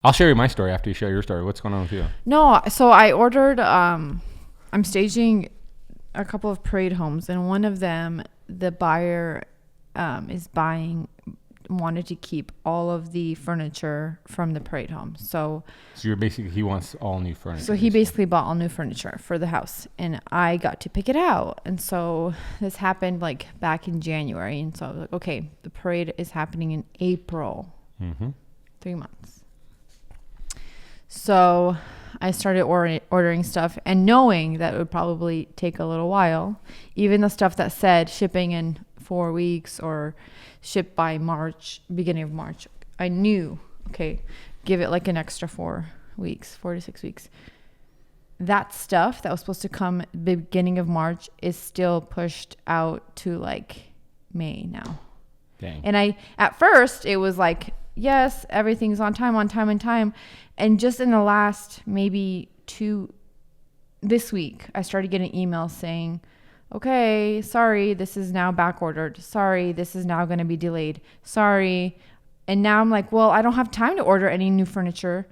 I'll share you my story after you share your story. What's going on with you? No, so I ordered, I'm staging a couple of parade homes, and one of them, the buyer wanted to keep all of the furniture from the parade home. So you're basically, he wants all new furniture. So he basically bought all new furniture for the house, and I got to pick it out. And so this happened like back in January. And so I was like, okay, the parade is happening in April, 3 months. So I started ordering stuff and knowing that it would probably take a little while. Even the stuff that said shipping in 4 weeks or ship by March, beginning of March, I knew, okay, give it like an extra 4 to 6 weeks. That stuff that was supposed to come beginning of March is still pushed out to like May now. Dang. And at first it was like, yes, everything's on time. And just in the last maybe this week, I started getting emails saying, okay, sorry, this is now back ordered. Sorry, this is now going to be delayed. Sorry. And now I'm like, well, I don't have time to order any new furniture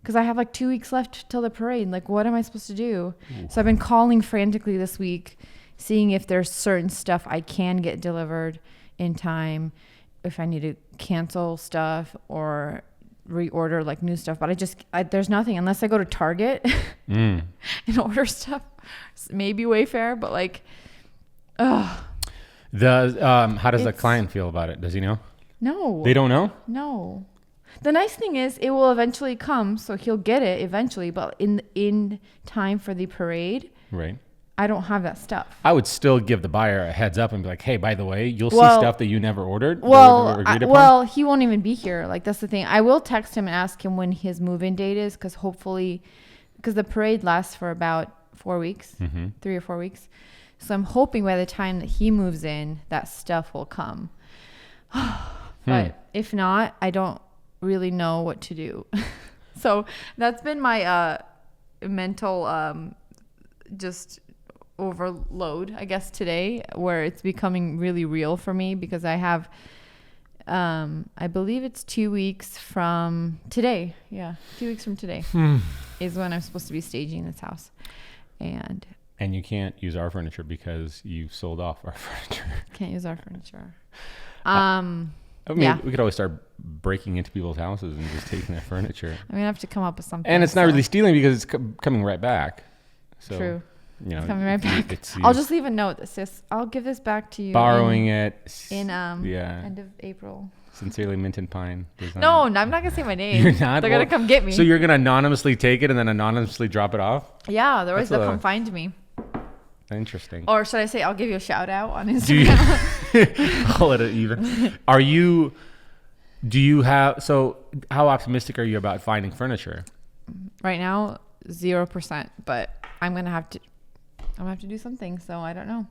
because I have like 2 weeks left till the parade. Like, what am I supposed to do? Ooh. So I've been calling frantically this week, seeing if there's certain stuff I can get delivered in time, if I need to cancel stuff or reorder like new stuff. But there's nothing unless I go to Target and order stuff. Maybe Wayfair, but like, ugh. How does the client feel about it? Does he know? No. They don't know? No. The nice thing is it will eventually come, so he'll get it eventually, but in time for the parade. Right. I don't have that stuff. I would still give the buyer a heads up and be like, hey, by the way, you'll see stuff that you never ordered. Well, he won't even be here. Like, that's the thing. I will text him and ask him when his move-in date is, because the parade lasts for about 4 weeks, 3 or 4 weeks. So I'm hoping by the time that he moves in, that stuff will come. But if not, I don't really know what to do. So that's been my mental just overload, I guess, today, where it's becoming really real for me because I have I believe it's 2 weeks from today. Yeah, 2 weeks from today is when I'm supposed to be staging this house. And you can't use our furniture because you've sold off our furniture. Can't use our furniture. We could always start breaking into people's houses and just taking their furniture. I'm gonna have to come up with something. And it's not really stealing because it's coming right back. So, true. You know, it's coming right back. I'll just leave a note that says, I'll give this back to you. Borrowing it. In end of April. Sincerely, Mint and Pine. No, I'm not going to say my name. You're not? They're going to come get me. So you're going to anonymously take it and then anonymously drop it off? Yeah, otherwise they'll come find me. Interesting. Or should I say, I'll give you a shout out on Instagram? Call it even. So how optimistic are you about finding furniture? Right now, 0%, but I'm going to have to do something. So I don't know.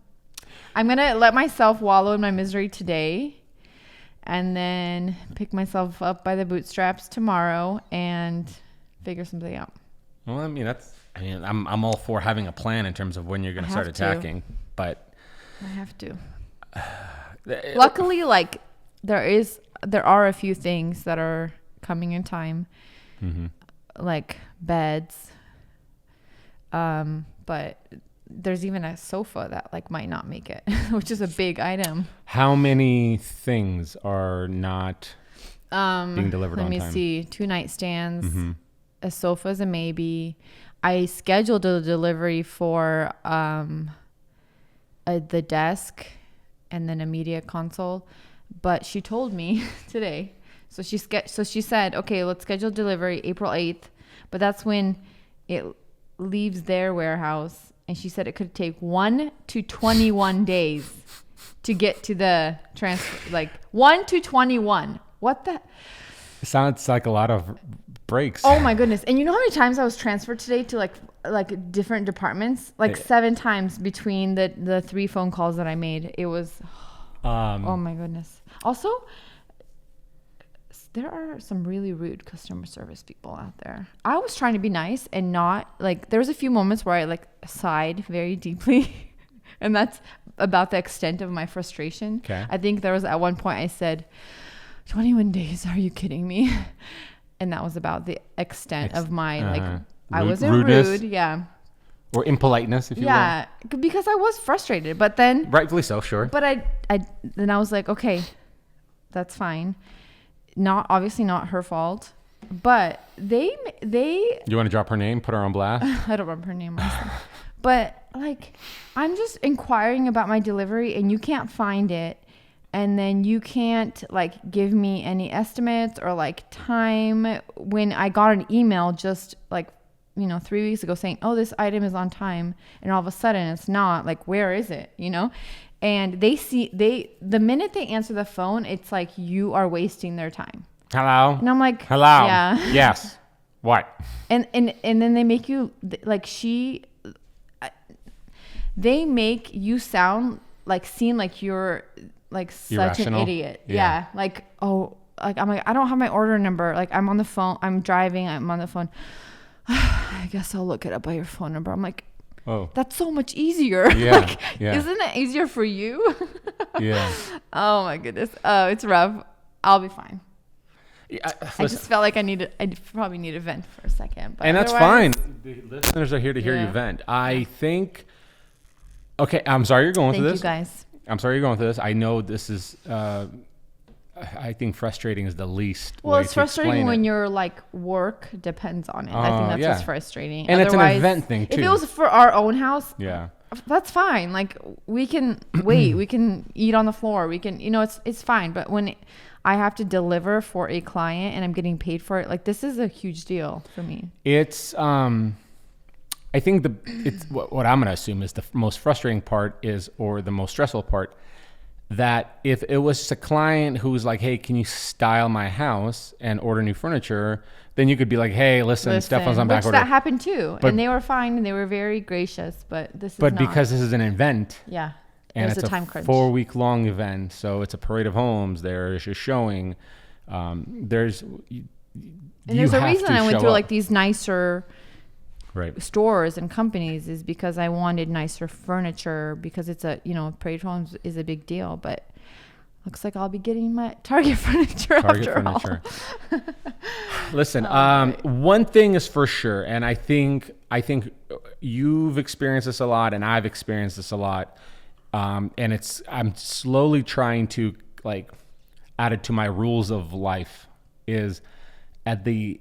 I'm going to let myself wallow in my misery today and then pick myself up by the bootstraps tomorrow and figure something out. Well, I'm all for having a plan in terms of when you're going to start attacking, but I have to. Luckily, like there are a few things that are coming in time, like beds. But there's even a sofa that like might not make it, which is a big item. How many things are not being delivered on time? Let me see. 2 nightstands, a sofa is a maybe. I scheduled a delivery for the desk and then a media console, but she told me today. So she said, okay, let's schedule delivery April 8th, but that's when it leaves their warehouse. And she said it could take 1 to 21 days to get to the transfer. Like 1 to 21. What the? It sounds like a lot of breaks. Oh my goodness. And you know how many times I was transferred today to like different departments? Like 7 times between the 3 phone calls that I made. It was, oh my goodness. Also, there are some really rude customer service people out there. I was trying to be nice and not like, there was a few moments where I like sighed very deeply and that's about the extent of my frustration. Okay. I think there was at one point I said, 21 days, are you kidding me? And that was about the extent of my, like, I Rude- wasn't rudeness? rude. Yeah. Or impoliteness, if you will. Yeah. Because I was frustrated. But then, Rightfully so, sure. but then I was like, okay, that's fine. Obviously not her fault. But they You want to drop her name? Put her on blast? I don't remember her name. Honestly. But like, I'm just inquiring about my delivery and you can't find it. And then you can't like give me any estimates or like time, when I got an email just like, 3 weeks ago saying, oh, this item is on time. And all of a sudden it's not. Like, where is it? And the minute they answer the phone, it's like you are wasting their time. Hello? And I'm like, hello? Yeah. Yes. What? And then they make you like they make you seem like you're like such Irrational. an idiot. Yeah. Like, oh, like I'm like, I don't have my order number. Like, I'm on the phone. I'm driving. I'm on the phone. I guess I'll look it up by your phone number. I'm like, oh, that's so much easier. Yeah. Like, Yeah. Isn't it easier for you? Yeah. Oh my goodness. Oh, it's rough. I'll be fine. Yeah, I just felt like I probably need a vent for a second. But and that's otherwise- fine. The listeners are here to hear you Yeah. vent. I think. Okay, I'm sorry you're going Thank through you this. guys. I'm sorry you're going through this. I know this is. I think frustrating is the least. Well, way it's to frustrating explain when it. your like work depends on it. I think that's yeah. what's frustrating. And it's an Otherwise, event thing, If too. it was for our own house, Yeah. that's fine. Like, we can wait. We can eat on the floor. We can, it's fine. But when I have to deliver for a client and I'm getting paid for it, like, this is a huge deal for me. It's I think it's what I'm going to assume is the most frustrating part or the most stressful part, that if it was just a client who's like, hey, can you style my house and order new furniture, then you could be like, hey, listen Stefan's on back which order. that happened too. But- and they were fine and they were very gracious, but this is But not. because this is an event, Yeah. and There's it's a time crunch. 4-week long event, so it's a parade of homes, there's a showing, there's And there's a reason I went through like these nicer right. stores and companies, is because I wanted nicer furniture, because it's parade homes is a big deal. But looks like I'll be getting my Target furniture after all. Listen, one thing is for sure, and I think you've experienced this a lot, and I've experienced this a lot, and I'm slowly trying to like add it to my rules of life, is at the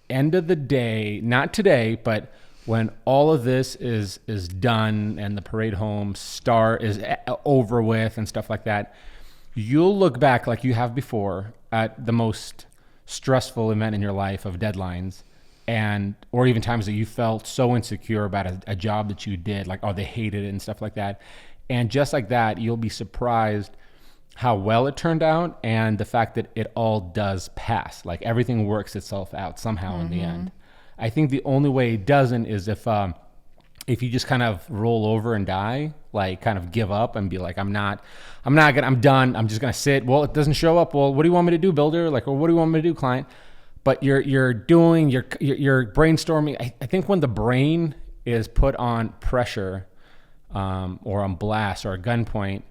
end of the day, not today, but when all of this is done and the parade home is over with and stuff like that, you'll look back like you have before at the most stressful event in your life of deadlines, or even times that you felt so insecure about a job that you did, like, oh, they hated it and stuff like that. And just like that, you'll be surprised how well it turned out, and the fact that it all does pass. Like, everything works itself out somehow in the end. I think the only way it doesn't is if you just kind of roll over and die, like kind of give up and be like, I'm done. I'm just gonna sit. Well, it doesn't show up. Well, what do you want me to do, builder? Like, or what do you want me to do, client? But you're brainstorming. I think when the brain is put on pressure, or on blast or a gunpoint,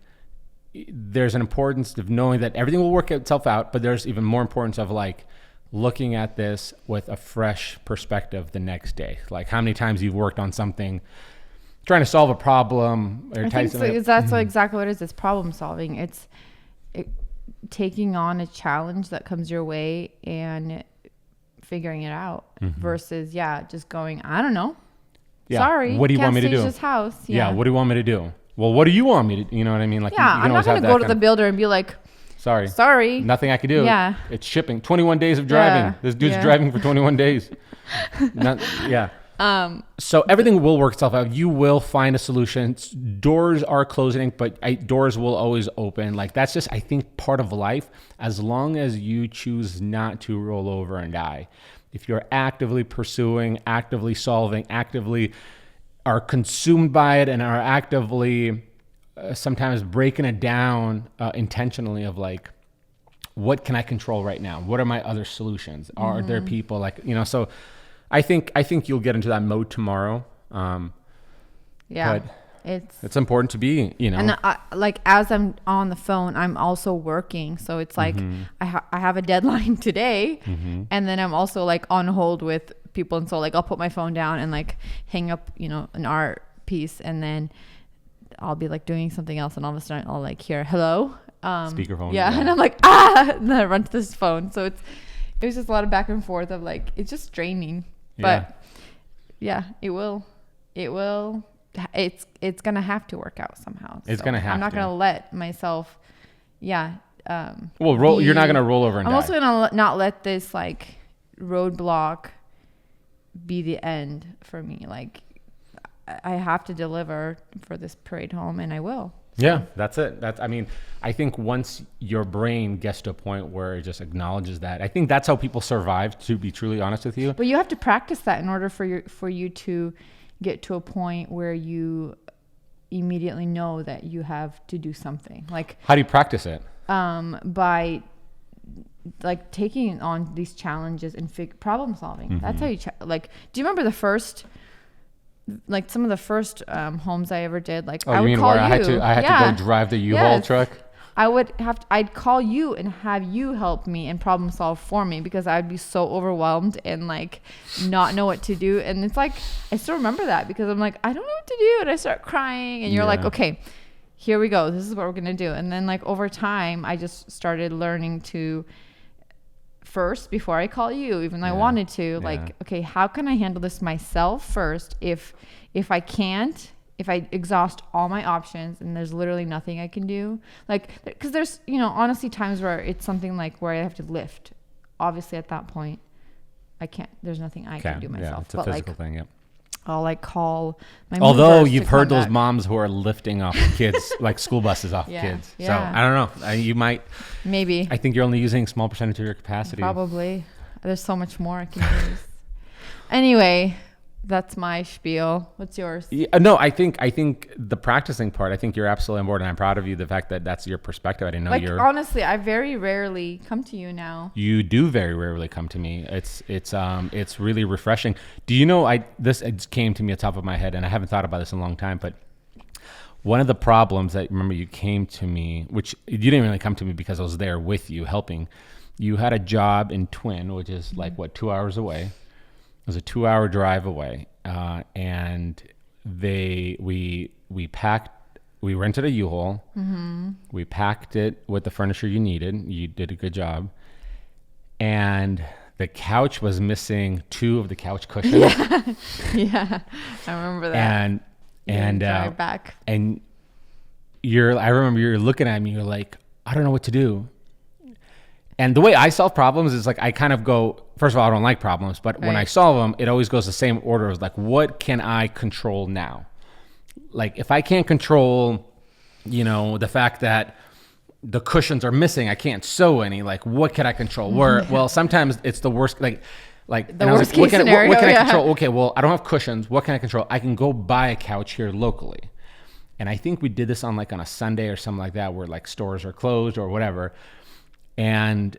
there's an importance of knowing that everything will work itself out. But there's even more importance of like looking at this with a fresh perspective the next day. Like, how many times you've worked on something, trying to solve a problem. Or I think that's exactly what it is. It's problem solving. It's taking on a challenge that comes your way and figuring it out, versus just going, I don't know. Yeah. Sorry. What do you want me to do? This house. Yeah. What do you want me to do? Well, what do you want me to? You know what I mean? Like, Yeah. you I'm not going to go to the builder and be like, sorry. Nothing I could do. Yeah. It's shipping. 21 days of driving. Yeah. This dude's driving for 21 days. So everything will work itself out. You will find a solution. Doors are closing, but doors will always open. Like, that's just, I think, part of life, as long as you choose not to roll over and die. If you're actively pursuing, actively solving, actively are consumed by it, and are actively sometimes breaking it down intentionally of like, what can I control right now? What are my other solutions? Are there people like, so I think you'll get into that mode tomorrow. Yeah. But It's important to be, And like as I'm on the phone, I'm also working. So it's like I have a deadline today, and then I'm also like on hold with people. And so like I'll put my phone down and like hang up, an art piece, and then I'll be like doing something else, and all of a sudden I'll like hear hello, speakerphone. Yeah, and I'm like and then I run to this phone. So it was just a lot of back and forth of like it's just draining, but it will. It's gonna have to work out somehow. It's gonna have. I'm not gonna let myself. You're not gonna roll over and die. I'm also gonna not let this like roadblock be the end for me. Like I have to deliver for this parade home, and I will. Yeah, that's it. I think once your brain gets to a point where it just acknowledges that, I think that's how people survive, to be truly honest with you. But you have to practice that in order for you to get to a point where you immediately know that you have to do something. Like, how do you practice it? By like taking on these challenges and problem solving. That's how you like. Do you remember some of the first homes I ever did? Like, I would call you. I had to go drive the U-Haul truck. I'd call you and have you help me and problem solve for me, because I'd be so overwhelmed and like not know what to do. And it's like, I still remember that because I'm like, I don't know what to do. And I start crying, and you're like, okay, here we go. This is what we're going to do. And then like over time, I just started learning to first, before I call you, even though I wanted to, like, okay, how can I handle this myself first? If I can't, if I exhaust all my options and there's literally nothing I can do, like, because there's, honestly times where it's something like where I have to lift. Obviously at that point, I can't, there's nothing I can do myself. Yeah, it's a physical thing, yep. I'll like call my Although you've heard those moms who are lifting off kids, like school buses off kids. Yeah. So I don't know. You might. Maybe. I think you're only using a small percentage of your capacity. Probably. There's so much more I can use. Anyway, that's my spiel. What's yours? No, I think the practicing part, I think you're absolutely on board, and I'm proud of you. The fact that that's your perspective. I didn't know you're. Honestly, I very rarely come to you now. You do very rarely come to me. It's really refreshing. Do you know? This came to me at the top of my head, and I haven't thought about this in a long time. But one of the problems that, remember, you came to me, which you didn't really come to me because I was there with you helping. You had a job in Twin, which is like 2 hours away. It was a 2-hour drive away, and we rented a U-Haul. We packed it with the furniture you needed. You did a good job, and the couch was missing 2 of the couch cushions. Yeah, I remember that. And drive back. And I remember you're looking at me. You're like, I don't know what to do. And the way I solve problems is like, I kind of go, first of all, I don't like problems, but when I solve them, it always goes the same order. It's like, what can I control now? Like, if I can't control, the fact that the cushions are missing, I can't sew any, like, what can I control? Well, sometimes it's the worst, like the worst case scenario. What can I control? Okay, well, I don't have cushions. What can I control? I can go buy a couch here locally. And I think we did this on a Sunday or something like that, where like stores are closed or whatever. And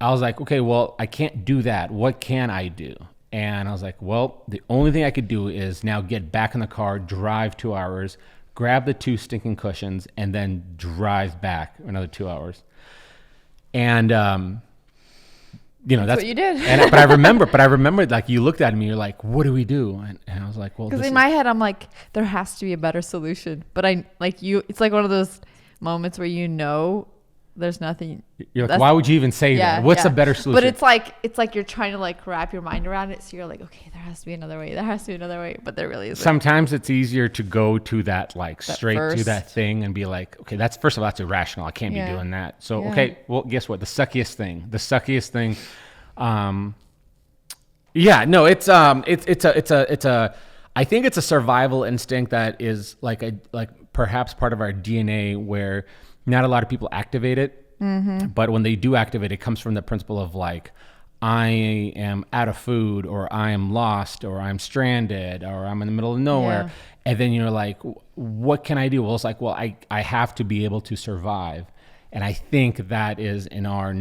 I was like, okay, well, I can't do that. What can I do? And I was like, well, the only thing I could do is now get back in the car, drive 2 hours, grab the 2 stinking cushions, and then drive back another 2 hours. And, that's what you did. But I remember like you looked at me, you're like, what do we do? And I was like, well, because in my head, I'm like, there has to be a better solution. But it's like one of those moments where there's nothing. You're like, why would you even say that? What's a better solution? But it's like you're trying to like wrap your mind around it. So you're like, okay, there has to be another way. There has to be another way. But there really isn't. Sometimes it's easier to go to that straight to that thing and be like, okay, that's that's irrational. I can't be doing that. So, okay, well, guess what? The suckiest thing. I think it's a survival instinct that is like perhaps part of our DNA, where not a lot of people activate it, but when they do activate it, it comes from the principle of like, I am out of food, or I am lost, or I'm stranded, or I'm in the middle of nowhere. Yeah. And then you're like, what can I do? Well, it's like, well, I have to be able to survive. And I think that is in our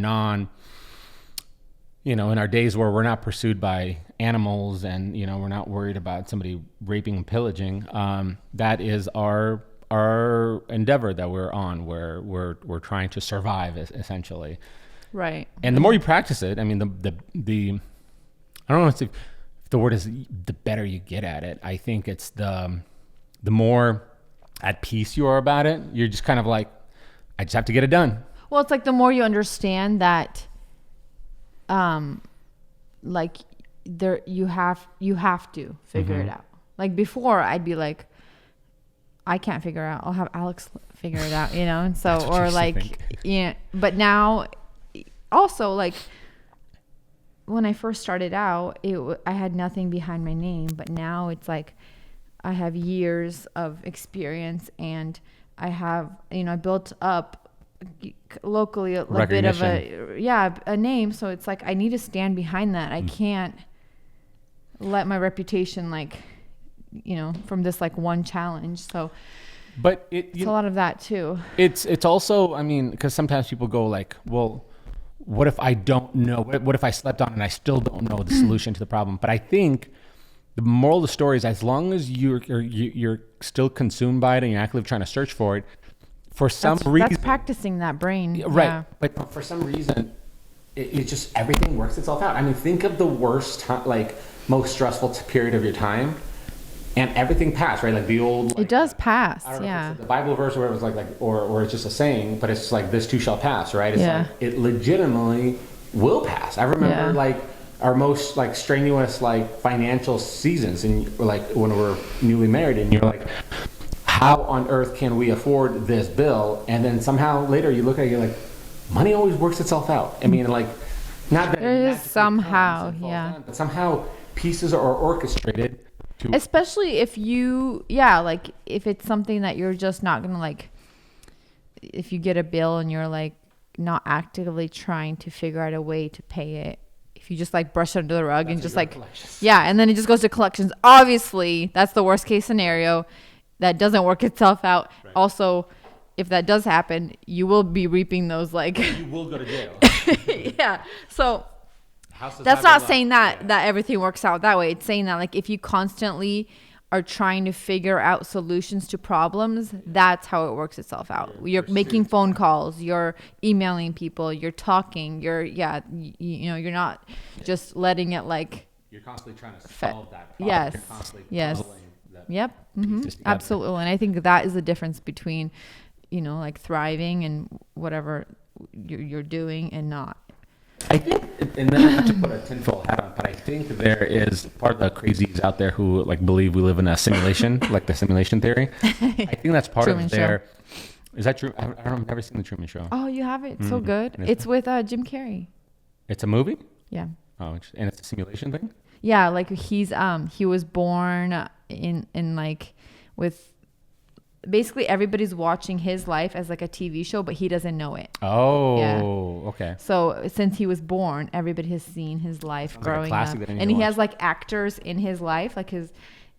in our days where we're not pursued by animals and, we're not worried about somebody raping and pillaging, that is our endeavor that we're on, where we're trying to survive essentially. Right. And the more you practice it, I mean, the I don't know if the word is the better you get at it. I think it's the more at peace you are about it. You're just kind of like, I just have to get it done. Well, it's like the more you understand that, like there you have to figure it out. Like before, I'd be like, I can't figure it out. I'll have Alex figure it out, And so, or like, yeah. But now, also like when I first started out, I had nothing behind my name. But now it's like I have years of experience, and I have, I built up locally a bit of a name. So it's like I need to stand behind that. I can't let my reputation from this like one challenge. So but it's a lot of that too. It's also, I mean, because sometimes people go like, well, what if I don't know, what if I slept on and I still don't know the solution to the problem? But I think the moral of the story is, as long as you're still consumed by it and you're actively trying to search for it, for some reason, that's practicing that brain. Right. Yeah. But for some reason, it just, everything works itself out. I mean, think of the worst time, like most stressful period of your time, and everything passed, right? Like the old, it does pass. I don't know Yeah. if it's the Bible verse where it was or it's just a saying, but it's like, this too shall pass, right? It's like, it legitimately will pass. I remember like our most like strenuous like financial seasons, and like when we're newly married, and you're like, how on earth can we afford this bill? And then somehow later you look at it, you're like, money always works itself out. I mean, like, not that there is somehow, but somehow pieces are orchestrated to, especially if you, like if it's something that you're just not gonna like, if you get a bill and you're like not actively trying to figure out a way to pay it, if you just like brush it under the rug and just like, and then it just goes to collections. Obviously, that's the worst case scenario. That doesn't work itself out. Right. Also, if that does happen, you will be reaping those like. You will go to jail. Yeah. So that's not saying that everything works out that way. It's saying that like if you constantly are trying to figure out solutions to problems, that's how it works itself out. You're making phone calls, you're emailing people, you're talking, you're not just letting it like. You're constantly trying to solve that problem. Yes. You're constantly puzzling. Yep. Mm-hmm. Absolutely. And I think that is the difference between, like thriving and whatever you're doing and not. I think, and then I have to put a tinfoil hat on, but I think there is part of the crazies out there who like believe we live in a simulation, like the simulation theory. I think that's part Truman of their. Show. Is that true? I've never seen the Truman Show. Oh, you have it? So good. It's with Jim Carrey. It's a movie? Yeah. Oh, and it's a simulation thing? Yeah, like he was born in like with basically everybody's watching his life as like a TV show, but he doesn't know it. Oh, okay. So since he was born, everybody has seen his life growing up, and he has like actors in his life, like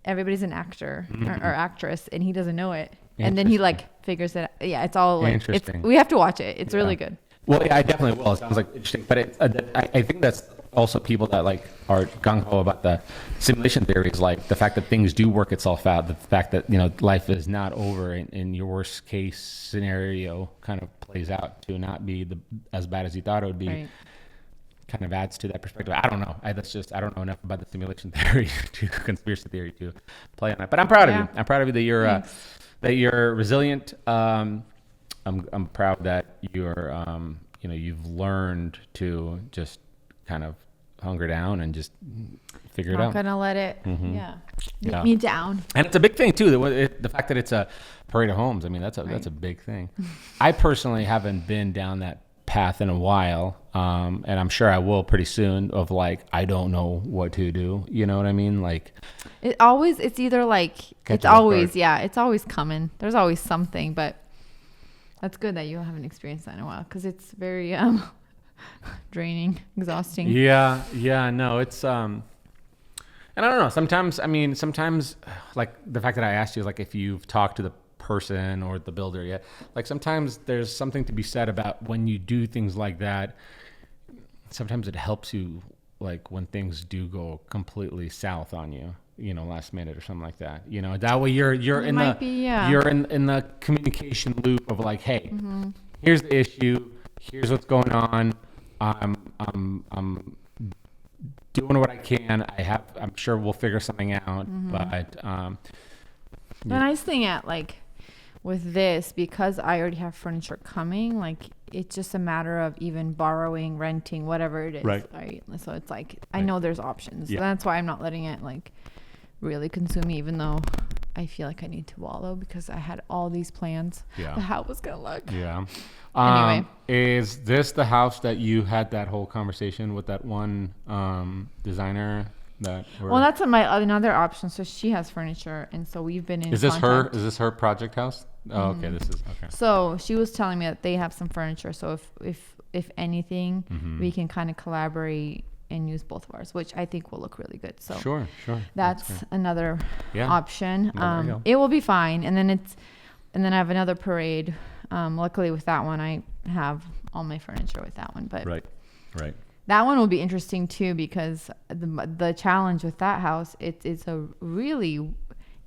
everybody's an actor or actress, and he doesn't know it, and then he like figures it out. Yeah, it's all like interesting. We have to watch it. It's really good. Well, yeah, I definitely will. It sounds like interesting, but I think that's also people that like are gung-ho about the simulation theories, like the fact that things do work itself out, the fact that life is not over, and your worst case scenario kind of plays out to not be as bad as you thought it would be. Right. Kind of adds to that perspective. I don't know. I don't know enough about the simulation theory to conspiracy theory to play on it. But I'm proud of you. I'm proud of you that you're resilient. I'm proud that you're you've learned to just kind of hunker down and just figure it out. Not gonna let it get me down. And it's a big thing too. The fact that it's a parade of homes. I mean, that's a big thing. I personally haven't been down that path in a while, and I'm sure I will pretty soon. Of like, I don't know what to do. You know what I mean? Like, it's always coming. There's always something, but that's good that you haven't experienced that in a while, because it's very draining, exhausting. No, it's and I don't know, sometimes like the fact that I asked you, like, if you've talked to the person or the builder yet, like sometimes there's something to be said about when you do things like that, sometimes it helps you, like when things do go completely south on you, you know, last minute or something like that. You know, that way you're in the you're in the communication loop of like, hey, here's the issue, here's what's going on. I'm doing what I can. I'm sure we'll figure something out. But the nice thing with this, because I already have furniture coming, like it's just a matter of even borrowing, renting, whatever it is. Right. So it's like, I know there's options. Yeah. So that's why I'm not letting it like really consume me, even though I feel like I need to wallow because I had all these plans. Yeah. How it was going to look. Yeah. Anyway. Is this the house that you had that whole conversation with that one designer? Well, that's another option. So she has furniture, and so we've been in contact. Is this her project house? Oh, okay. This is okay. So she was telling me that they have some furniture. So if anything, we can kind of collaborate and use both of ours, which I think will look really good. So sure. That's another option. It will be fine. And then I have another parade. Luckily with that one, I have all my furniture with that one. But right. That one will be interesting too, because the challenge with that house, it's a really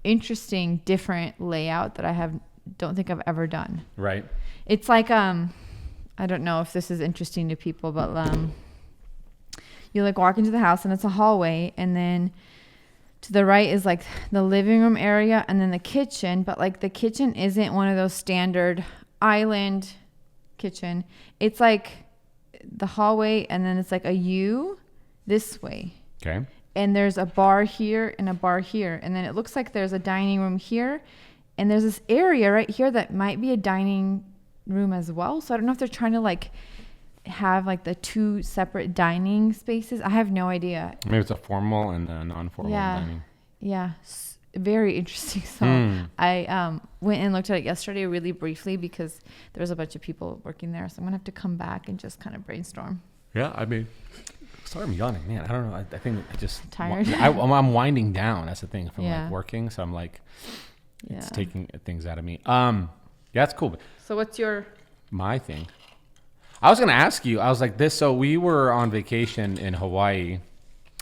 interesting, different layout that I don't think I've ever done. Right. It's like I don't know if this is interesting to people, but you like walk into the house and it's a hallway, and then to the right is like the living room area and then the kitchen, but like the kitchen isn't one of those standard island kitchen. It's like the hallway, and then it's like a U this way. Okay. And there's a bar here and a bar here, and then it looks like there's a dining room here, and there's this area right here that might be a dining room as well. So I don't know if they're trying to like have like the two separate dining spaces. I have no idea. Maybe it's a formal and a non-formal dining. Yeah. Very interesting. So I went and looked at it yesterday really briefly because there was a bunch of people working there. So I'm going to have to come back and just kind of brainstorm. Yeah, I mean, sorry I'm yawning, man. I don't know. I think I just... Tired? I'm winding down. That's the thing from like working. So I'm like, it's taking things out of me. Yeah, that's cool. So what's my thing? I was going to ask you, I was like this. So we were on vacation in Hawaii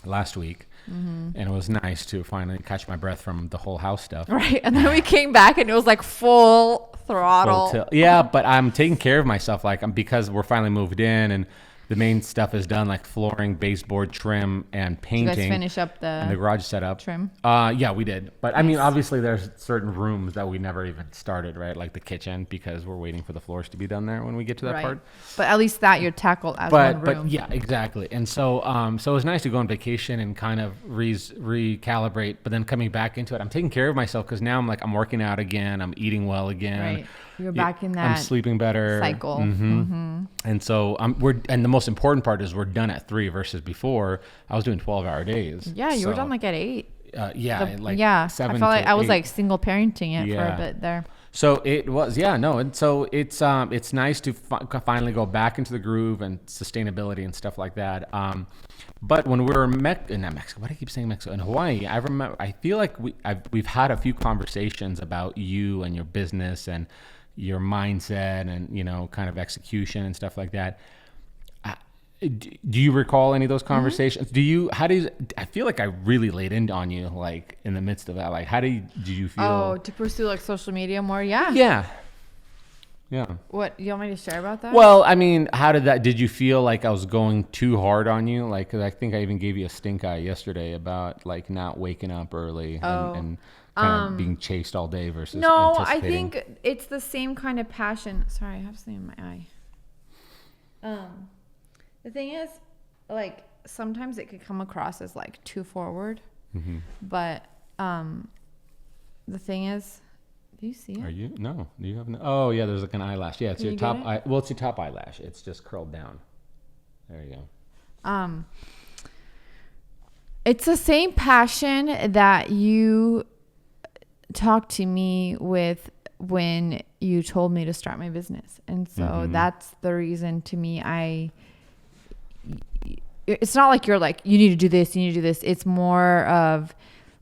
last week. And it was nice to finally catch my breath from the whole house stuff. Right. And then we came back and it was like full throttle. Yeah, but I'm taking care of myself because we're finally moved in and the main stuff is done, like flooring, baseboard, trim, and painting. Did you guys finish up the garage setup? Trim? Yeah, we did. But nice. I mean, obviously there's certain rooms that we never even started, right? Like the kitchen, because we're waiting for the floors to be done there when we get to that part. But at least that you're tackled as one room. But yeah, exactly. And so it was nice to go on vacation and kind of recalibrate, but then coming back into it, I'm taking care of myself because now I'm working out again. I'm eating well again. Right. You're back in that I'm sleeping better. Cycle. And so and the most important part is we're done at 3 versus before I was doing 12-hour days. Yeah, you were done like at 8. 7. I felt like I was like single parenting it for a bit there. So it was, and so it's nice to finally go back into the groove and sustainability and stuff like that. But when we were in Mexico, why do I keep saying Mexico? In Hawaii, I feel like we've had a few conversations about you and your business and your mindset and, kind of execution and stuff like that. Do you recall any of those conversations? I feel like I really laid in on you, like in the midst of that. Like, did you feel? Oh, to pursue like social media more? Yeah. Yeah. What, you want me to share about that? Well, I mean, did you feel like I was going too hard on you? Like, 'cause I think I even gave you a stink eye yesterday about like not waking up early and kind of being chased all day versus No, I think it's the same kind of passion. Sorry, I have something in my eye. The thing is, like, sometimes it could come across as like too forward, but the thing is, do you see it? Are you? No. Do you have? Oh yeah, there's like an eyelash. Yeah, it's your top. It's your top eyelash. It's just curled down. There you go. It's the same passion that you talked to me with when you told me to start my business, and so that's the reason to me. It's not like you're like, you need to do this, you need to do this. It's more of,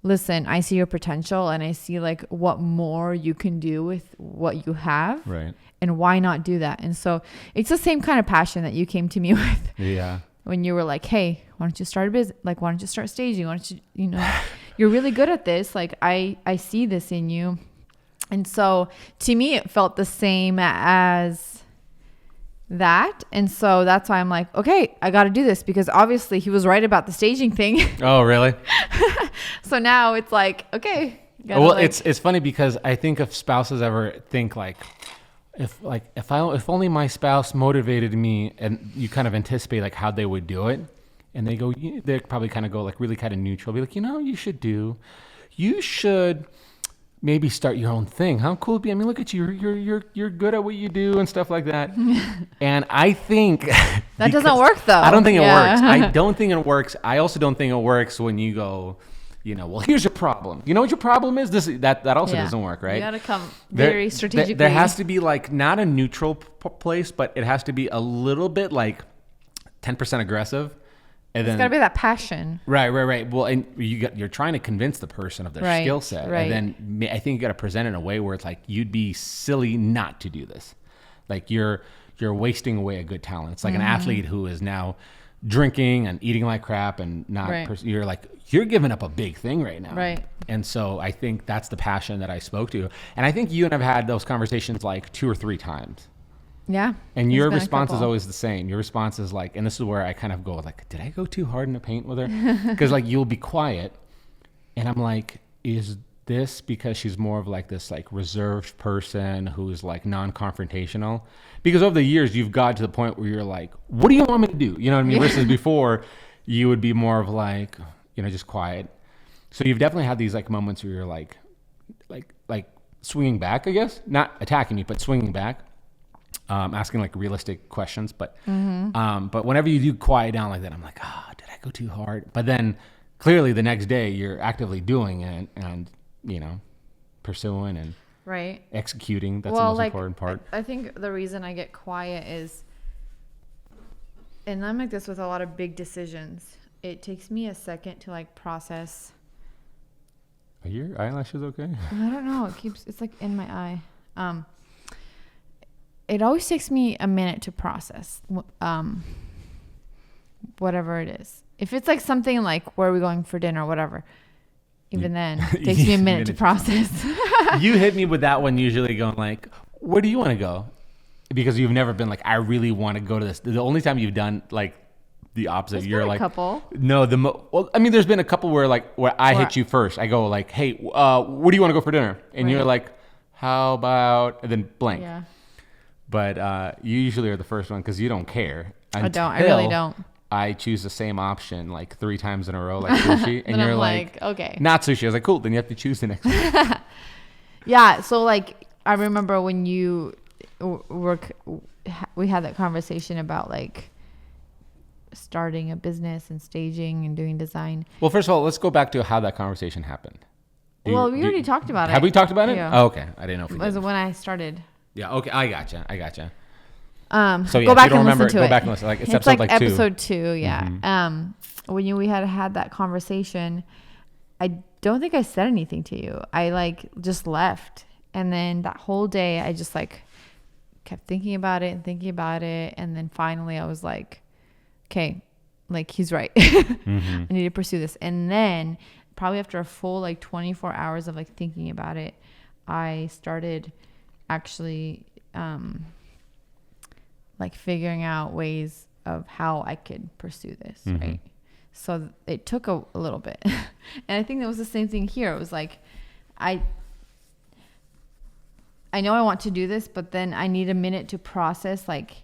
listen, I see your potential and I see like what more you can do with what you have. Right. And why not do that? And so it's the same kind of passion that you came to me with. Yeah. when you were like, hey, why don't you start a business? Like, why don't you start staging? Why don't you, you're really good at this. Like, I see this in you. And so to me, it felt the same as that. And so that's why I'm like, okay, I got to do this, because obviously he was right about the staging thing. Oh, really? So now it's like, okay. Well, it's funny because I think if spouses ever think like, if only my spouse motivated me, and you kind of anticipate like how they would do it, and they probably kind of go like really kind of neutral, be like, you should maybe start your own thing. How cool would it be? I mean, look at you, you're good at what you do and stuff like that. And I think that doesn't work though. I don't think it works. I don't think it works. I also don't think it works when you go, well, here's your problem. You know what your problem is? That also doesn't work, right? You got to come very strategically. There has to be like not a neutral place, but it has to be a little bit like 10% aggressive. And it's got to be that passion. Right. Well, and you're trying to convince the person of their skill set. Right. And then I think you got to present it in a way where it's like, you'd be silly not to do this. Like you're wasting away a good talent. It's like an athlete who is now drinking and eating like crap and not, you're like, you're giving up a big thing right now. Right. And so I think that's the passion that I spoke to. And I think you and I've had those conversations like 2 or 3 times. Yeah. And your response is always the same. Your response is like, and this is where I kind of go like, did I go too hard in the paint with her? Because like you'll be quiet. And I'm like, is this because she's more of like this like reserved person who's like non-confrontational? Because over the years you've got to the point where you're like, what do you want me to do? You know what I mean? Versus before you would be more of like, just quiet. So you've definitely had these like moments where you're like swinging back, I guess, not attacking me, but swinging back. Asking like realistic questions, but whenever you do quiet down like that, I'm like, did I go too hard? But then clearly the next day you're actively doing it and pursuing and executing. That's the most important part. I think the reason I get quiet is, and I'm like this with a lot of big decisions, it takes me a second to like process. Are your eyelashes okay? I don't know. It's like in my eye. It always takes me a minute to process whatever it is. If it's like something like, where are we going for dinner or whatever, even then it takes me a minute to process. You hit me with that one usually going like, where do you want to go? Because you've never been like, I really want to go to this. The only time you've done like the opposite, you're like, couple. No, there's been a couple where I hit you first. I go like, hey, where do you want to go for dinner? And you're like, how about, and then blank. Yeah. But you usually are the first one because you don't care. I don't. I really don't. I choose the same option like 3 times in a row, like sushi. And you're like, okay. Not sushi. I was like, cool. Then you have to choose the next one. Yeah. So like, I remember when we had that conversation about like starting a business and staging and doing design. Well, first of all, let's go back to how that conversation happened. We already talked about it. Have we talked about it? Yeah. Oh, okay. I didn't know if we did. It was when I started. Yeah. Okay. I gotcha. So yeah, go back and listen to it. Go back and listen. Like it's episode 2. Yeah. Mm-hmm. When we had that conversation, I don't think I said anything to you. I like just left, and then that whole day I just like kept thinking about it, and then finally I was like, okay, like he's right. I need to pursue this. And then probably after a full like 24 hours of like thinking about it, I started actually like figuring out ways of how I could pursue this, right? So it took a little bit. And I think that was the same thing here. It was like, I know I want to do this, but then I need a minute to process like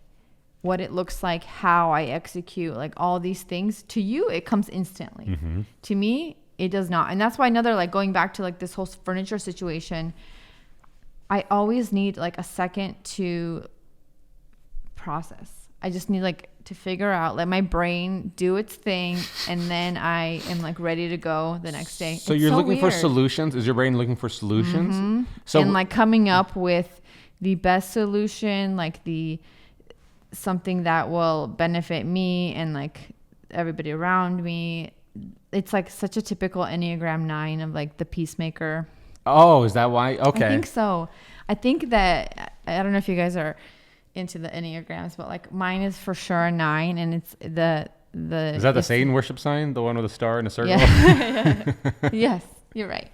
what it looks like, how I execute, like all these things. To you, it comes instantly. To me, it does not. And that's why like going back to like this whole furniture situation, I always need like a second to process. I just need like to figure out, let my brain do its thing, and then I am like ready to go the next day. So you're looking for solutions? Is your brain looking for solutions? So and like coming up with the best solution, like something that will benefit me and like everybody around me. It's like such a typical Enneagram 9 of like the peacemaker. Oh, is that why? Okay. I think so. I think that, I don't know if you guys are into the Enneagrams, but like mine is for sure a 9, and it's Is that the Satan worship sign? The one with a star and a circle? Yeah. Yes, you're right.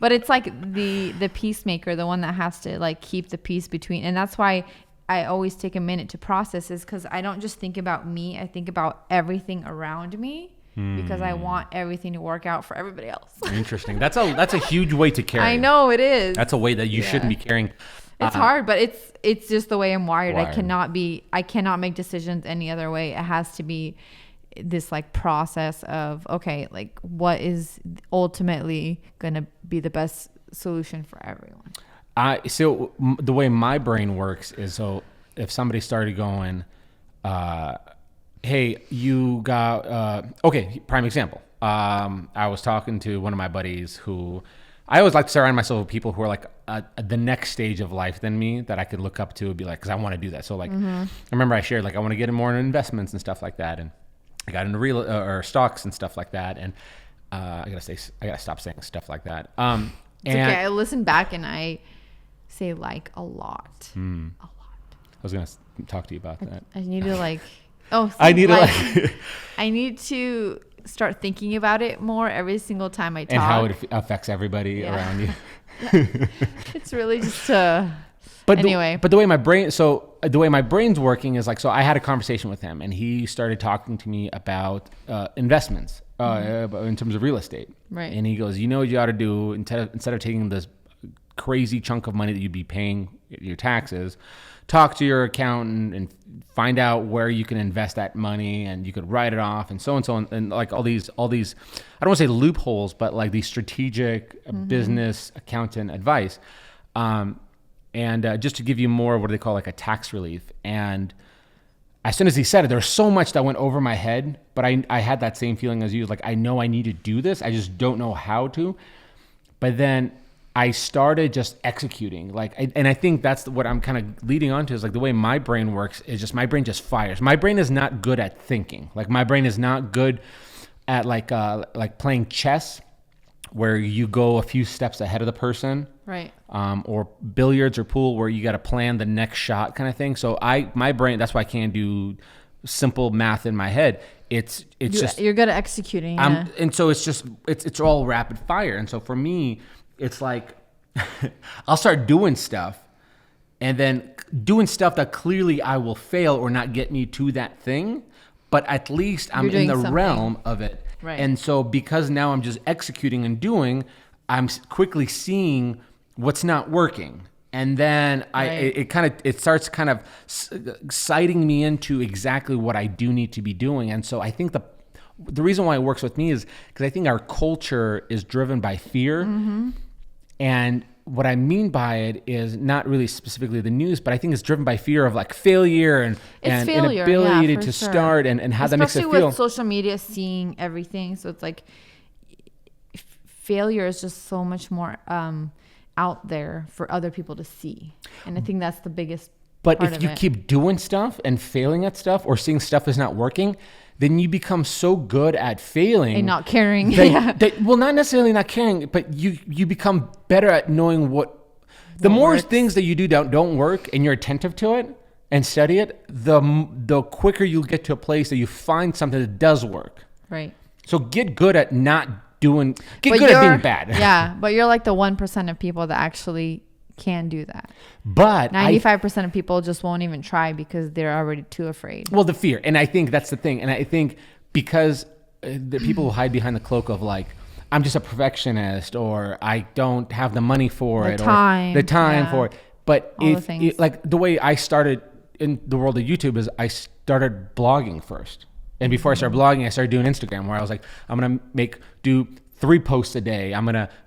But it's like the peacemaker, the one that has to like keep the peace between. And that's why I always take a minute to process, is because I don't just think about me. I think about everything around me, because I want everything to work out for everybody else. Interesting. That's a huge way to carry. I know it is. That's a way that you shouldn't be carrying. It's hard, but it's just the way I'm wired. I cannot make decisions any other way. It has to be this like process of, okay, like what is ultimately going to be the best solution for everyone. So the way my brain works is, so if somebody started going, hey, you got, okay, prime example. I was talking to one of my buddies who, I always like to surround myself with people who are like the next stage of life than me that I could look up to and be like, because I want to do that. So like, I remember I shared like, I want to get in more in investments and stuff like that. And I got into real or stocks and stuff like that. And I gotta stop saying stuff like that. It's okay. I listen back and I say like a lot. A lot. I was gonna talk to you about that. I need to like. I need to start thinking about it more every single time I talk. And how it affects everybody around you. It's really just anyway. But the way my brain's working is like, so I had a conversation with him and he started talking to me about investments in terms of real estate. Right. And he goes, you know what you ought to do instead of taking this crazy chunk of money that you'd be paying your taxes, talk to your accountant and find out where you can invest that money, and you could write it off and so on and like all these I don't want to say loopholes, but like these strategic business accountant advice, and just to give you more of what they call like a tax relief. And as soon as he said it, there was so much that went over my head, but I had that same feeling as you, like I know I need to do this, I just don't know how to. But then I started just executing, and I think that's what I'm kind of leading on to, is like the way my brain works is just, my brain just fires. My brain is not good at thinking. Like my brain is not good at like playing chess, where you go a few steps ahead of the person, right? Or billiards or pool, where you got to plan the next shot kind of thing. So my brain, that's why I can't do simple math in my head. It's just, you're good at executing. Yeah. And so it's all rapid fire. And so for me, it's like I'll start doing stuff, and then doing stuff that clearly I will fail or not get me to that thing, but at least I'm in the realm of it. Right. And so because now I'm just executing and doing, I'm quickly seeing what's not working. And then it starts kind of sighting me into exactly what I do need to be doing. And so I think the reason why it works with me is because I think our culture is driven by fear. Mm-hmm. And what I mean by it is not really specifically the news, but I think it's driven by fear of like failure and inability to start and how that makes it feel. Especially with social media, seeing everything. So it's like failure is just so much more out there for other people to see. And I think that's the biggest part of it. But if you keep doing stuff and failing at stuff, or seeing stuff is not working, then you become so good at failing and not caring. Well, not necessarily not caring, but you become better at knowing what more works. Things that you do don't work, and you're attentive to it and study it, the quicker you get to a place that you find something that does work. Right. So get good at being bad. Yeah, but you're like the 1% of people that actually can do that. But 95% of people just won't even try because they're already too afraid. Well, the fear. And I think that's the thing. And I think because the people who hide behind the cloak of like, I'm just a perfectionist, or I don't have the money for it, or the time for it. But like the way I started in the world of YouTube is I started blogging first. And before I started blogging, I started doing Instagram, where I was like, I'm going to do 3 posts a day.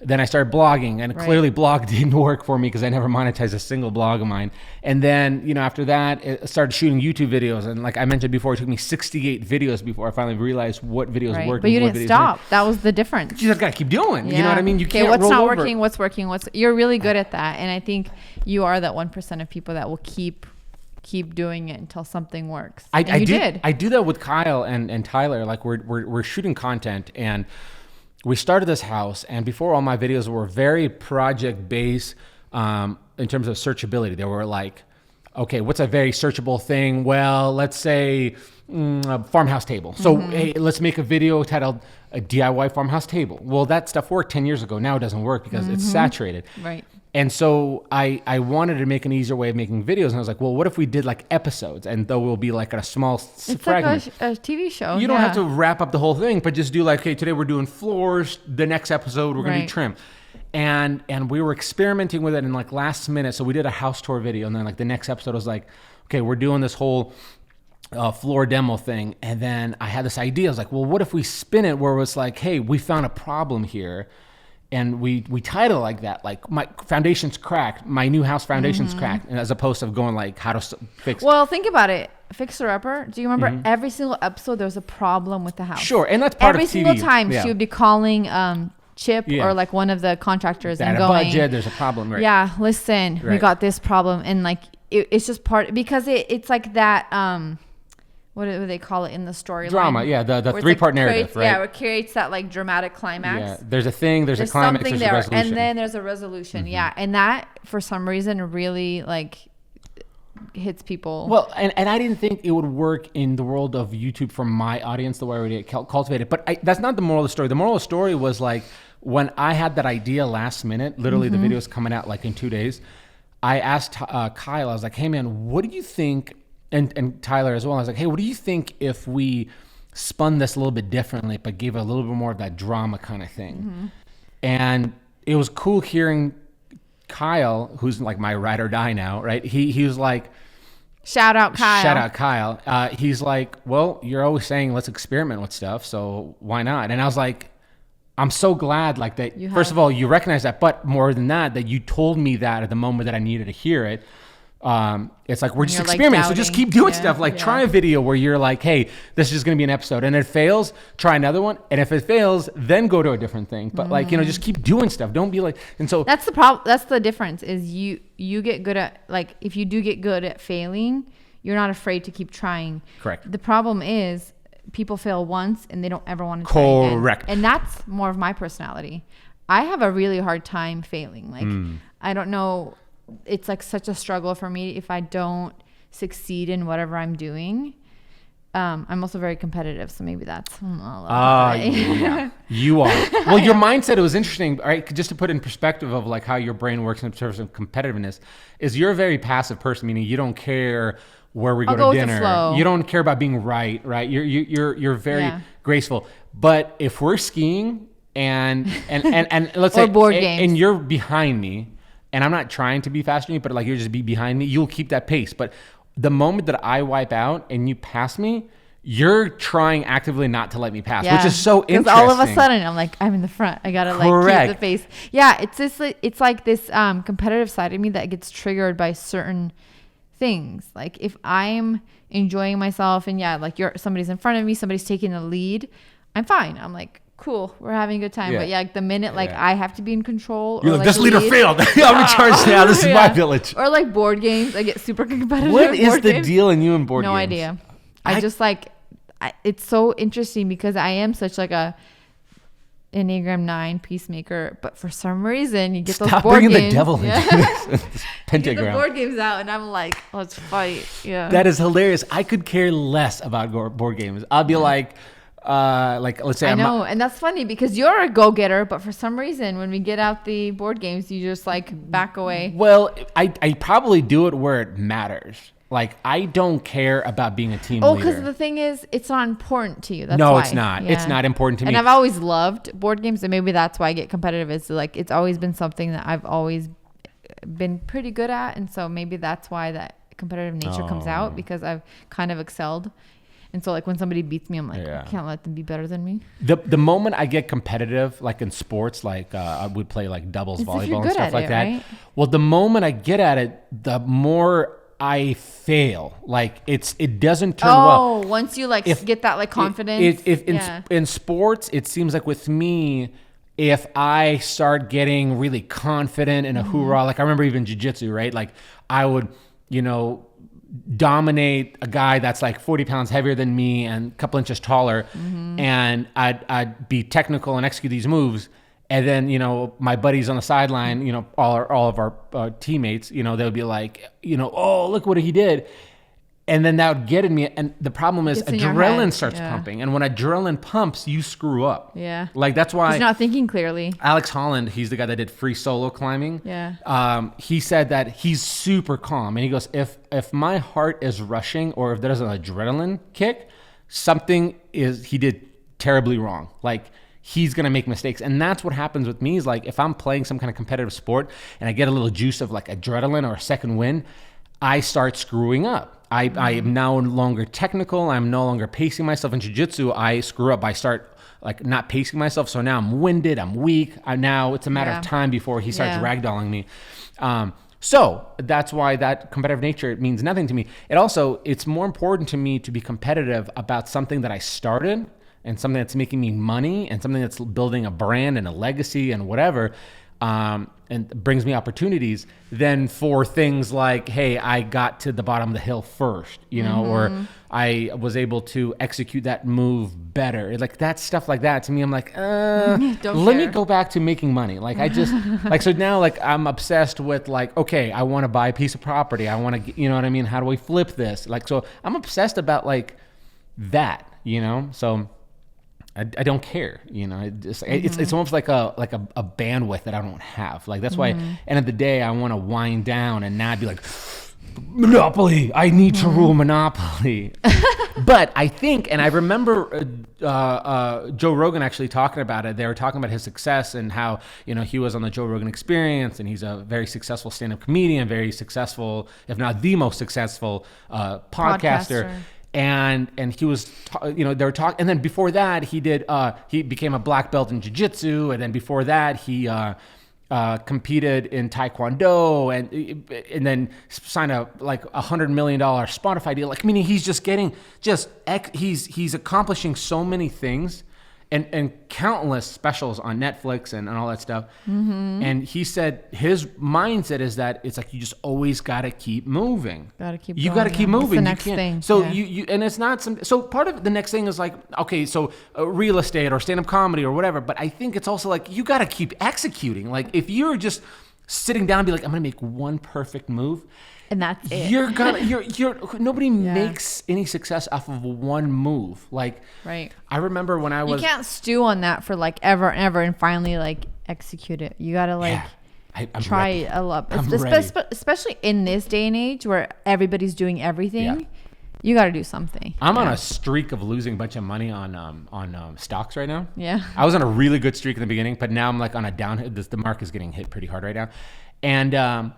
Then I started blogging, and clearly blog didn't work for me because I never monetized a single blog of mine. And then, after that, I started shooting YouTube videos. And like I mentioned before, it took me 68 videos before I finally realized what videos worked. But you didn't stop. That was the difference. You just got to keep doing. You know what I mean? You can't what's roll not over. working, what's working, you're really good at that. And I think you are that 1% of people that will keep doing it until something works. I do that with Kyle and Tyler. Like we're shooting content, and we started this house, and before, all my videos were very project based in terms of searchability. They were like, okay, what's a very searchable thing? Well, let's say farmhouse table. So hey, let's make a video titled a DIY farmhouse table. Well, that stuff worked 10 years ago. Now it doesn't work because it's saturated. Right. And so I wanted to make an easier way of making videos. And I was like, well, what if we did like episodes? And though we'll be like a small fragment. Like a TV show. You don't have to wrap up the whole thing, but just do like, okay, today we're doing floors. The next episode, we're going to do trim. And we were experimenting with it in like last minute. So we did a house tour video. And then like the next episode was like, okay, we're doing this whole floor demo thing. And then I had this idea. I was like, well, what if we spin it where it was like, hey, we found a problem here. And we title it like that, like my foundation's cracked, my new house foundation's cracked, and as opposed to going like how to fix. Well, think about it. Fixer-upper. Do you remember every single episode there was a problem with the house? Sure, and that's part every of TV. Every single time she would be calling Chip or like one of the contractors and going, budget, there's a problem, right? Yeah, listen, we got this problem, and like it's just part because it's like that. What do they call it in the storyline? Drama, yeah, the 3-part narrative, right? Yeah, it creates that like dramatic climax. Yeah, there's a thing, there's a climax, there's a resolution. And then there's a resolution, yeah. And that, for some reason, really like hits people. Well, and I didn't think it would work in the world of YouTube for my audience the way I already cultivated. But that's not the moral of the story. The moral of the story was like when I had that idea last minute, literally the video's coming out like in 2 days, I asked Kyle, I was like, hey man, what do you think? And Tyler as well. I was like, hey, what do you think if we spun this a little bit differently, but gave it a little bit more of that drama kind of thing? And it was cool hearing Kyle, who's like my ride or die now, right? He was like, shout out Kyle. He's like, well, you're always saying let's experiment with stuff, so why not? And I was like, I'm so glad like that. First of all, you recognize that, but more than that you told me that at the moment that I needed to hear it. It's like we're just experimenting, so just keep doing stuff. Like try a video where you're like, hey, this is just gonna be an episode, and if it fails, try another one, and if it fails, then go to a different thing. But like, just keep doing stuff. Don't be like, and so that's the problem. That's the difference is you get good at, like, if you do get good at failing, you're not afraid to keep trying. Correct. The problem is people fail once and they don't ever want to try again. Correct. And that's more of my personality. I have a really hard time failing. Like I don't know. It's like such a struggle for me if I don't succeed in whatever I'm doing. I'm also very competitive, so maybe that's yeah, you are. Well, your mindset, it was interesting, right? Just to put in perspective of like how your brain works in terms of competitiveness, is you're a very passive person, meaning you don't care where we go to dinner. You don't care about being right? You're very graceful. But if we're skiing and let's say board games, and you're behind me, and I'm not trying to be faster than you, but like you're just be behind me, you'll keep that pace. But the moment that I wipe out and you pass me, you're trying actively not to let me pass, which is so interesting. Because all of a sudden I'm like, I'm in the front. I gotta like keep the pace. Yeah, it's like this competitive side of me that gets triggered by certain things. Like if I'm enjoying myself and like somebody's in front of me, somebody's taking the lead, I'm fine. I'm like, cool, we're having a good time. But like the minute I have to be in control, you're like, this leader failed. I'm in charge now. This is my village. Or like board games, I get super competitive. What is the deal in you and board games? No idea. I just like, it's so interesting because I am such like a Enneagram 9 peacemaker, but for some reason you get those board games. Stop bringing the devil into this pentagram. You get the board games out and I'm like, let's fight. Yeah, that is hilarious. I could care less about board games. I'll be like let's say I know, and that's funny because you're a go-getter, but for some reason when we get out the board games, you just like back away. Well, I probably do it where it matters. Like I don't care about being a team leader. Because the thing is, it's not important to you. That's no, why. It's not. Yeah. It's not important to me. And I've always loved board games, and maybe that's why I get competitive. Is like it's always been something that I've always been pretty good at, and so maybe that's why that competitive nature comes out because I've kind of excelled. And so like when somebody beats me, I'm like, I can't let them be better than me. The moment I get competitive, like in sports, like I would play like doubles volleyball and stuff like that. Right? Well, the moment I get at it, the more I fail. Like it doesn't turn well. Oh, once you like get that like confidence. In sports, it seems like with me, if I start getting really confident in a hoorah, like I remember even jiu-jitsu, right? Like I would, dominate a guy that's like 40 pounds heavier than me and a couple inches taller, and I'd be technical and execute these moves, and then my buddies on the sideline, all of our teammates, they would be like, oh, look what he did, And then that would get in me. And the problem is Gets in your adrenaline head. starts Yeah. pumping. And when adrenaline pumps, you screw up. Yeah. Like that's why He's not thinking clearly. Alex Holland, he's the guy that did free solo climbing. Yeah. He said that he's super calm. And he goes, if my heart is rushing or if there's an adrenaline kick, he did terribly wrong. Like he's going to make mistakes. And that's what happens with me is like, if I'm playing some kind of competitive sport and I get a little juice of like adrenaline or a second wind, I start screwing up. I am no longer technical. I'm no longer pacing myself in jiu-jitsu. I screw up. I start like not pacing myself. So now I'm winded. I'm weak. Now it's a matter of time before he starts ragdolling me. So that's why that competitive nature means nothing to me. It's more important to me to be competitive about something that I started and something that's making me money and something that's building a brand and a legacy and whatever. And brings me opportunities than for things like, hey, I got to the bottom of the hill first, or I was able to execute that move better. Like that stuff like that to me, I'm like, let me go back to making money. Like I just like, so now like I'm obsessed with like, okay, I want to buy a piece of property. I want to, you know what I mean? How do we flip this? Like, so I'm obsessed about like that, so I don't care, it's almost like a bandwidth that I don't have. Like that's why end of the day I want to wind down and not be like Monopoly. I need to rule Monopoly. But I think, and I remember Joe Rogan actually talking about it. They were talking about his success and how he was on the Joe Rogan Experience, and he's a very successful stand-up comedian, very successful, if not the most successful podcaster. And he was, they were talking, and then before that he became a black belt in jiu-jitsu, and then before that he competed in taekwondo, and then signed a like $100 million Spotify deal. Like, meaning he's just getting he's accomplishing so many things, and countless specials on Netflix and all that stuff. And he said his mindset is that it's like you just always got to keep moving. Got to keep. You got to keep moving. What's the next thing? So you and it's not some. So part of the next thing is like, okay, so real estate or stand-up comedy or whatever. But I think it's also like you got to keep executing. Like if you're just sitting down and be like, I'm gonna make one perfect move, and that's it. Nobody makes any success off of one move. Like, right. I remember when I was. You can't stew on that for like ever and ever and finally like execute it. You gotta like try it a lot, especially in this day and age where everybody's doing everything. Yeah. You got to do something. I'm on a streak of losing a bunch of money on stocks right now. Yeah. I was on a really good streak in the beginning, but now I'm like on a down. The market is getting hit pretty hard right now, and.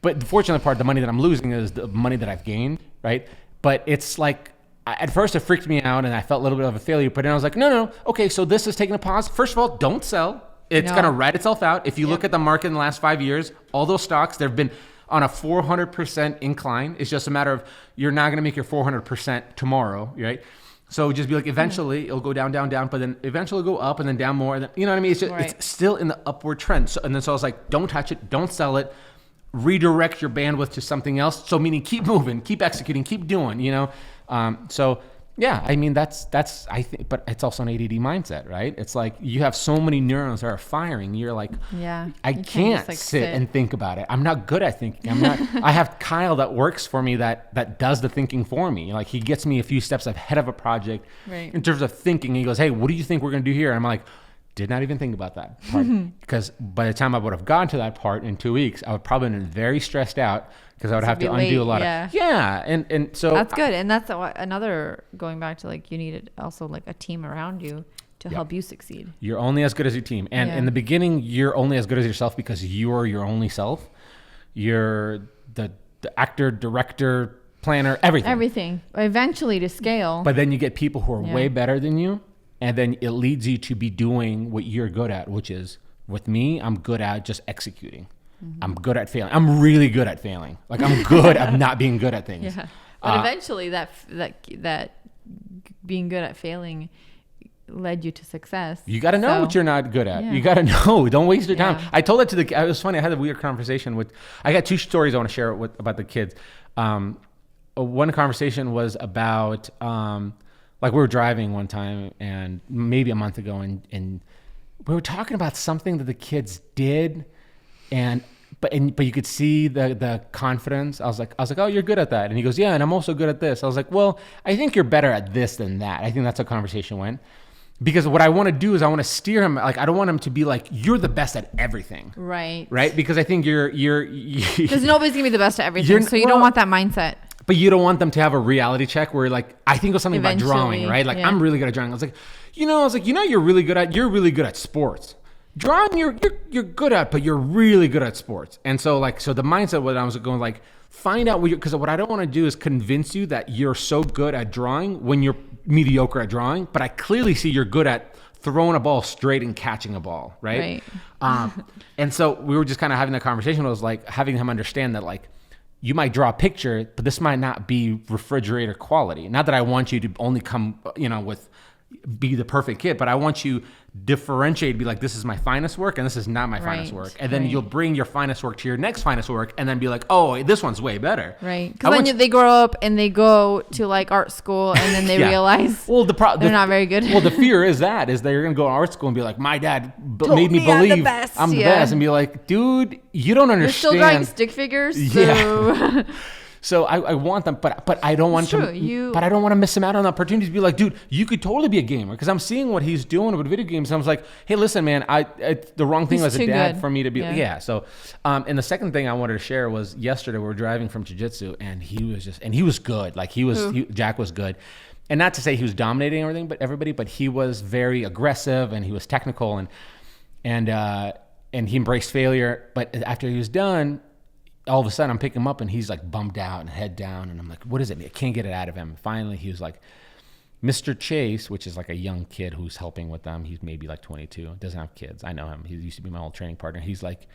But the fortunate part, the money that I'm losing is the money that I've gained, right? But it's like, at first it freaked me out and I felt a little bit of a failure, but then I was like, no, okay, so this is taking a pause. First of all, don't sell. It's going to write itself out. If you look at the market in the last 5 years, all those stocks, they've been on a 400% incline. It's just a matter of, you're not going to make your 400% tomorrow, right? So just be like, eventually it'll go down, but then eventually it'll go up and then down more. You know what I mean? It's just, it's still in the upward trend. So I was like, don't touch it, don't sell it. Redirect your bandwidth to something else. So meaning keep moving, keep executing, keep doing, So yeah, I mean, that's, I think, but it's also an ADD mindset, right? It's like you have so many neurons that are firing. You're like, I can't just, sit and think about it. I'm not good at thinking. I have Kyle that works for me that does the thinking for me. Like he gets me a few steps ahead of a project in terms of thinking. He goes, hey, what do you think we're going to do here? And I'm like, did not even think about that part, because by the time I would have gotten to that part in 2 weeks, I would probably have been very stressed out because I would have to undo a lot of and so that's good. And that's another, going back to like, you need also like a team around you to help you succeed. You're only as good as your team, and in the beginning, you're only as good as yourself because you're your only self. You're the actor, director, planner, everything. Eventually to scale. But then you get people who are way better than you. And then it leads you to be doing what you're good at, which is, with me, I'm good at just executing. I'm good at failing. I'm really good at failing. Like I'm good at not being good at things. Yeah. But eventually that being good at failing led you to success. You got to know what you're not good at. You got to know. Don't waste your time. I told it to it was funny. I had a weird conversation I got two stories I want to share about the kids. One conversation was about, like we were driving one time and maybe a month ago and we were talking about something that the kids did, and but you could see the confidence. I was like, oh, you're good at that. And he goes, yeah, and I'm also good at this. I was like, well, I think you're better at this than that. I think that's how conversation went. Because what I want to do is I want to steer him. Like, I don't want him to be like, you're the best at everything. Right. Right. Because I think because nobody's gonna be the best at everything. So you don't want that mindset. But you don't want them to have a reality check where like, I think it was something about drawing, right? Like, I'm really good at drawing. I was like, you're really good at sports. Drawing, you're good at, but you're really good at sports. And so the mindset when I was going like, find out because what I don't want to do is convince you that you're so good at drawing when you're mediocre at drawing, but I clearly see you're good at throwing a ball straight and catching a ball, right? And so we were just kind of having that conversation. I was like having him understand that like, you might draw a picture, but this might not be refrigerator quality. Not that I want you to only come, be the perfect kid, but I want you differentiate, be like, this is my finest work and this is not my finest work. And then you'll bring your finest work to your next finest work and then be like, oh, this one's way better. Right. Because then they grow up and they go to like art school and then they realize they're not very good. Well, the fear is they're going to go to art school and be like, my dad made me believe I'm the best. And be like, dude, you don't understand. You're still drawing stick figures. So. Yeah. So I want them, but I don't want but I don't want to miss him out on the opportunity to be like, dude, you could totally be a gamer. Because I'm seeing what he's doing with video games. And I was like, hey, listen, man, it's the wrong thing as a dad for me to be. Yeah. So, and the second thing I wanted to share was yesterday we were driving from jiu-jitsu and he was good. Like Jack was good. And not to say he was dominating everybody, but he was very aggressive and he was technical and he embraced failure. But after he was done, all of a sudden I'm picking him up and he's like bummed out and head down. And I'm like, what is it? I can't get it out of him. Finally, he was like, Mr. Chase, which is like a young kid who's helping with them. He's maybe like 22, doesn't have kids. I know him. He used to be my old training partner. He's like,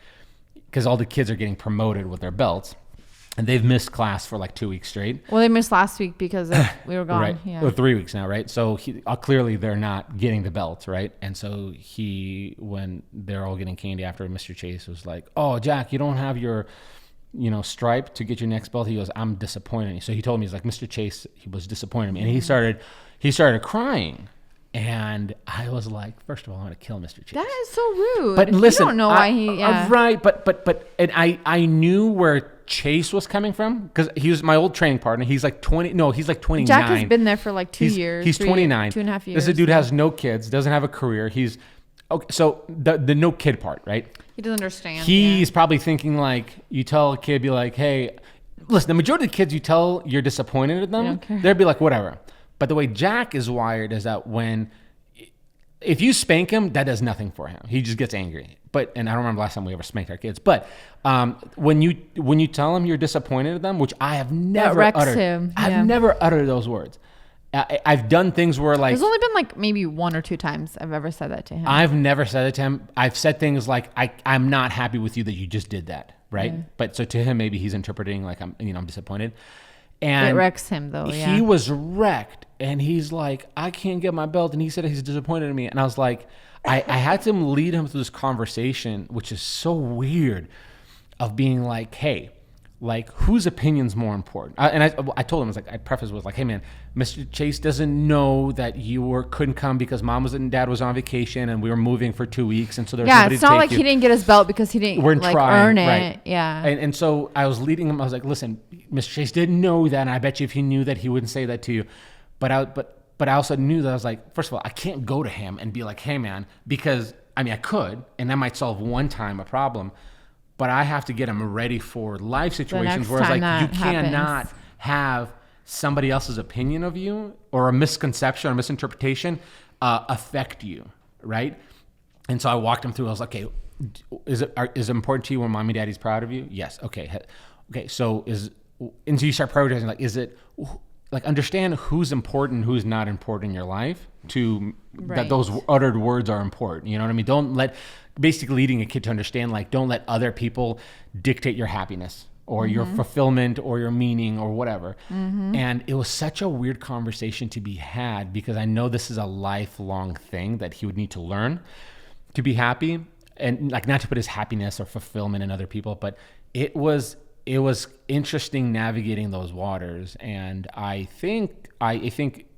because all the kids are getting promoted with their belts and they've missed class for like 2 weeks straight. Well, they missed last week because we were gone. Right. Yeah. Or 3 weeks now, right? So clearly they're not getting the belts, right? And so when they're all getting candy after, Mr. Chase was like, oh, Jack, you don't have your stripe to get your next belt. He goes, I'm disappointed. So he told me, he's like, Mr. Chase, he was disappointed in me. And he started crying. And I was like, first of all, I want to kill Mr. Chase. That is so rude. But listen, you don't know why right. But I knew where Chase was coming from because he was my old training partner. He's like 20. No, he's like 29. Jack has been there for like 2 years. He's 29. 2.5 years. This dude has no kids, doesn't have a career. He's okay. So the no kid part, right? He doesn't understand. He's probably thinking like, you tell a kid, be like, hey, listen, the majority of the kids you tell you're disappointed in them, they'll be like, whatever. But the way Jack is wired is that if you spank him, that does nothing for him. He just gets angry. And I don't remember last time we ever spanked our kids. But when you tell him you're disappointed in them, which I have never uttered. Him. Yeah. I've never uttered those words. I've done things where like... There's only been like maybe 1 or 2 times I've ever said that to him. I've never said it to him. I've said things like, I'm not happy with you that you just did that, right? Yeah. But so to him, maybe he's interpreting like I'm disappointed. And it wrecks him though, yeah. He was wrecked and he's like, I can't get my belt. And he said he's disappointed in me. And I was like, I had to lead him through this conversation, which is so weird, of being like, hey, like, whose opinion's more important? And I told him, I prefaced with like, hey man, Mr. Chase doesn't know that you couldn't come because mom and dad was on vacation and we were moving for 2 weeks. And so there's nobody to take you. Yeah, it's not like he didn't get his belt because he didn't earn it. Right. Yeah. And so I was leading him. I was like, listen, Mr. Chase didn't know that. And I bet you if he knew that, he wouldn't say that to you. But I also knew that I was like, first of all, I can't go to him and be like, hey man, because I mean, I could, and that might solve one time a problem. But I have to get him ready for life situations where it's like, you cannot have somebody else's opinion of you or a misconception or misinterpretation affect you, right? And so I walked him through. I was like, okay, is it important to you when mommy and daddy's proud of you? Yes. Okay. So and so you start prioritizing, like, is it like, understand who's important, who's not important in your life that those uttered words are important. You know what I mean? Don't let, basically leading a kid to understand, like, don't let other people dictate your happiness or your fulfillment or your meaning or whatever. And it was such a weird conversation to be had because I know this is a lifelong thing that he would need to learn to be happy and like not to put his happiness or fulfillment in other people, but it was interesting navigating those waters. And I think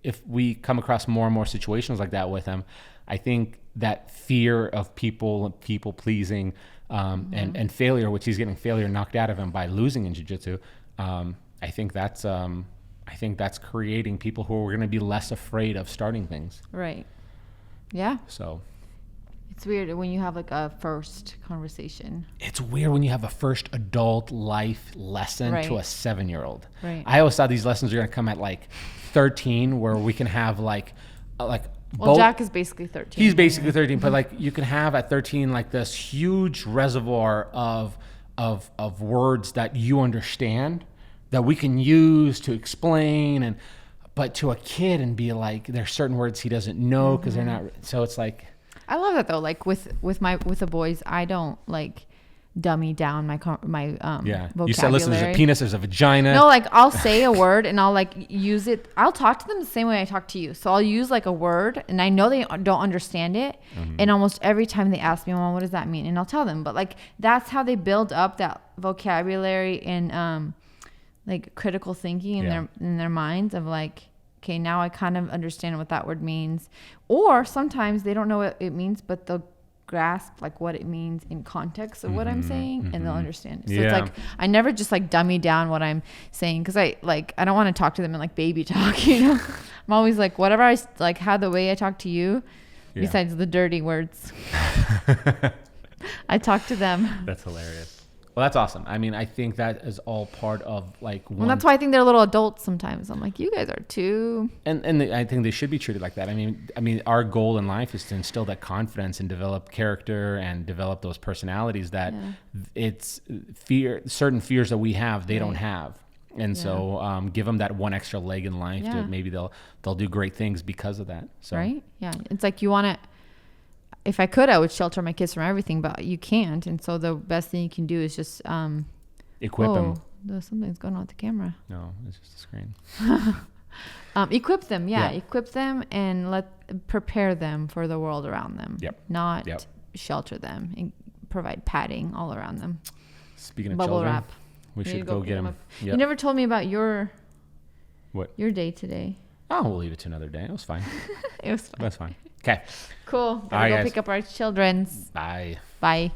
if we come across more and more situations like that with him, I think that fear of people pleasing, and failure, which he's getting failure knocked out of him by losing in jiu-jitsu. I think that's creating people who are going to be less afraid of starting things. Right. Yeah. So it's weird when you have like a first conversation. It's weird when you have a first adult life lesson to a 7-year-old. Right. I always thought these lessons were going to come at like 13, where we can have like well, Jack is basically 13. He's basically 13, but like you can have at 13 like this huge reservoir of words that you understand that we can use to explain, but to a kid and be like, there's certain words he doesn't know because they're not. So it's like, I love that though. Like with the boys, I don't like dummy down my vocabulary. You said, listen, there's a penis, there's a vagina. No, like I'll say a word and I'll like use it. I'll talk to them the same way I talk to you. So I'll use like a word and I know they don't understand it. And almost every time they ask me, Mom, what does that mean? And I'll tell them. But like that's how they build up that vocabulary and like critical thinking in their minds of like, okay, now I kind of understand what that word means. Or sometimes they don't know what it means, but they'll grasp like what it means in context of what I'm saying, and they'll understand. So it's like I never just like dummy down what I'm saying, because I don't want to talk to them in like baby talk, you know. I'm always like, whatever I like, how the way I talk to you, besides the dirty words, I talk to them. That's hilarious. Well, that's awesome. I mean, I think that is all part of like well, that's why I think they're little adults sometimes. I'm like, you guys are too. And I think they should be treated like that. I mean, our goal in life is to instill that confidence and develop character and develop those personalities that it's certain fears that we have, they don't have. And so give them that one extra leg in life to maybe they'll do great things because of that. So. Right. Yeah. It's like you want to. If I could, I would shelter my kids from everything, but you can't. And so the best thing you can do is just equip them. Something's going on with the camera. No, it's just a screen. Equip them, equip them and prepare them for the world around them. Not shelter them and provide padding all around them. Speaking of bubble children, wrap. We should go get them. Yep. You never told me about your day today. Oh, we'll leave it to another day. It was fine. It was fine. That's fine. Okay. Cool. Gotta go pick up our children's. Bye. Bye.